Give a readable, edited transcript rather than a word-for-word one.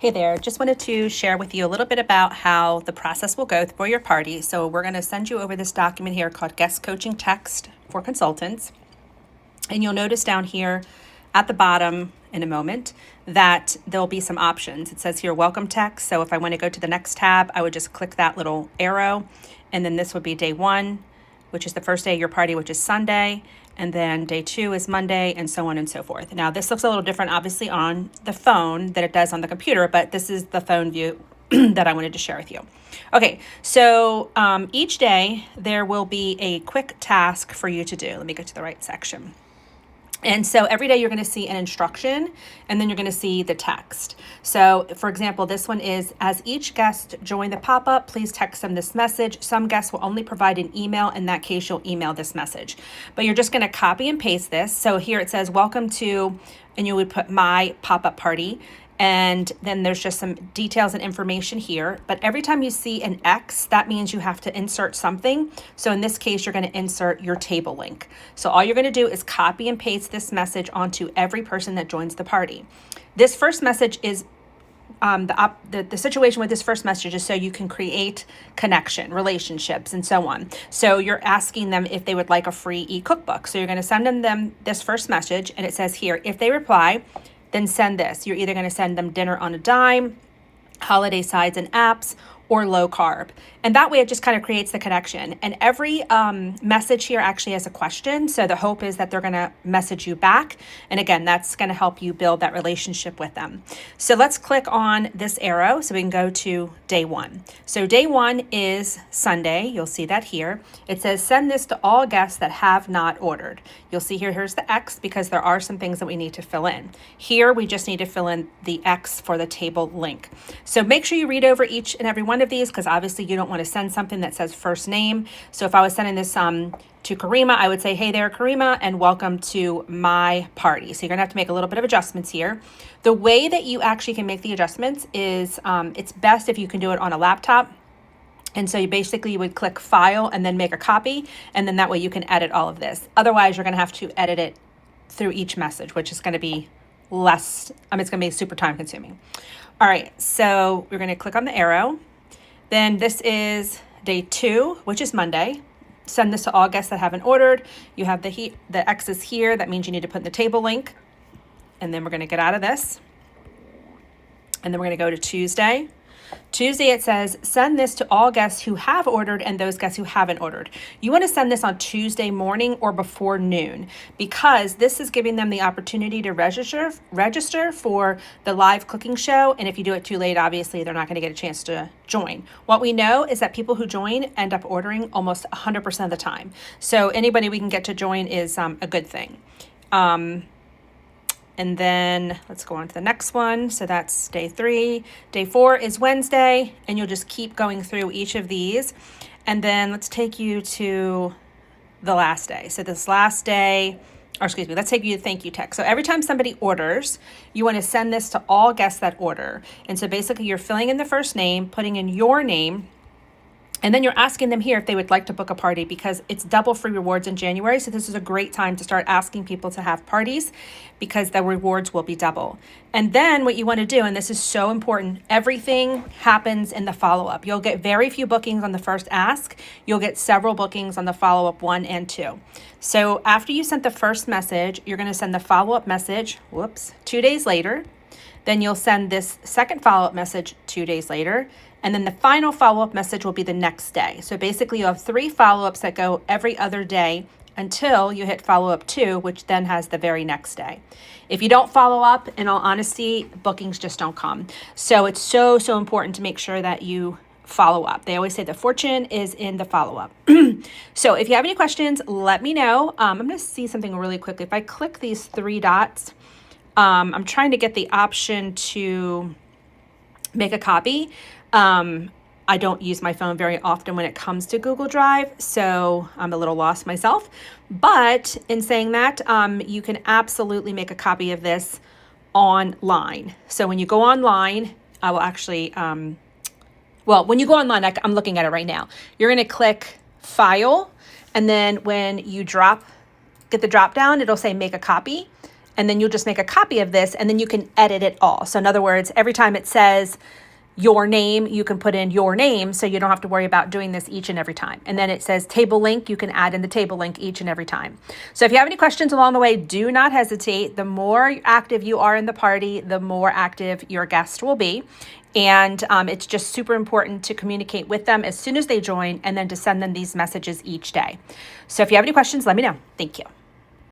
Hey there, just wanted to share with you a little bit about how the process will go for your party. So we're going to send you over this document here called Guest Coaching Text for Consultants. And you'll notice down here at the bottom in a moment that there'll be some options. It says here, welcome text. So if I want to go to the next tab, I would just click that little arrow. And then this would be day 1, which is the first day of your party, which is Sunday. And then day 2 is Monday, and so on and so forth. Now, this looks a little different, obviously, on the phone than it does on the computer, but this is the phone view that I wanted to share with you. Okay, so each day there will be a quick task for you to do. Let me get to the right section. And so every day you're going to see an instruction, and then you're going to see the text. So for example, this one is, as each guest join the pop-up, please text them this message. Some guests will only provide an email. In that case, you'll email this message. But you're just going to copy and paste this. So here it says, welcome to, and you would put my pop-up party. And then there's just some details and information here. But every time you see an X, that means you have to insert something. So in this case, you're going to insert your table link. So all you're going to do is copy and paste this message onto every person that joins the party. This first message is the situation with this first message is so you can create connection, relationships, and so on. So you're asking them if they would like a free e-cookbook. So you're going to send them this first message, and it says here, if they reply, then send this. You're either going to send them dinner on a dime, holiday sides and apps, or low carb. And that way it just kind of creates the connection. And every message here actually has a question. So the hope is that they're going to message you back. And again, that's going to help you build that relationship with them. So let's click on this arrow so we can go to day 1. So day 1 is Sunday. You'll see that here. It says, send this to all guests that have not ordered. You'll see here, here's the X because there are some things that we need to fill in. Here, we just need to fill in the X for the table link. So make sure you read over each and every one of these because obviously you don't want to send something that says first name. So if I was sending this to Karima, I would say, hey there, Karima, and welcome to my party. So you're going to have to make a little bit of adjustments here. The way that you actually can make the adjustments is it's best if you can do it on a laptop. And so you would click file and then make a copy. And then that way you can edit all of this. Otherwise, you're going to have to edit it through each message, which is going to be it's going to be super time consuming. All right, so we're going to click on the arrow. Then this is day 2, which is Monday. Send this to all guests that haven't ordered. You have the X's here. That means you need to put in the table link. And then we're going to get out of this. And then we're going to go to Tuesday. Tuesday, it says, send this to all guests who have ordered and those guests who haven't ordered. You want to send this on Tuesday morning or before noon because this is giving them the opportunity to register for the live cooking show. And if you do it too late, obviously, they're not going to get a chance to join. What we know is that people who join end up ordering almost 100% of the time. So anybody we can get to join is a good thing. And then let's go on to the next one. So that's day 3. Day 4 is Wednesday, and you'll just keep going through each of these. And then let's take you to the last day. So this last day, let's take you to thank you text. So every time somebody orders, you want to send this to all guests that order. And so basically you're filling in the first name, putting in your name, and then you're asking them here if they would like to book a party because it's double free rewards in January. So this is a great time to start asking people to have parties because the rewards will be double. And then what you want to do, and this is so important, everything happens in the follow-up. You'll get very few bookings on the first ask. You'll get several bookings on the follow-up 1 and 2. So after you sent the first message, you're going to send the follow-up message, 2 days later. Then you'll send this second follow-up message 2 days later. And then the final follow-up message will be the next day. So basically you have 3 follow-ups that go every other day until you hit follow-up 2, which then has the very next day. If you don't follow up, in all honesty, bookings just don't come. So it's so important to make sure that you follow up. They always say the fortune is in the follow-up. So if you have any questions, let me know. I'm going to see something really quickly. If I click these 3 dots, I'm trying to get the option to make a copy. I don't use my phone very often when it comes to Google Drive, so I'm a little lost myself. But in saying that, you can absolutely make a copy of this online. So when you go online, I will actually, when you go online, I'm looking at it right now. You're going to click File, and then when you get the drop down, it'll say Make a Copy. and then you'll just make a copy of this, and then you can edit it all. So in other words, every time it says your name, you can put in your name, so you don't have to worry about doing this each and every time. And then it says table link, you can add in the table link each and every time. So if you have any questions along the way, do not hesitate. The more active you are in the party, the more active your guest will be. And it's just super important to communicate with them as soon as they join, and then to send them these messages each day. So if you have any questions, let me know. Thank you.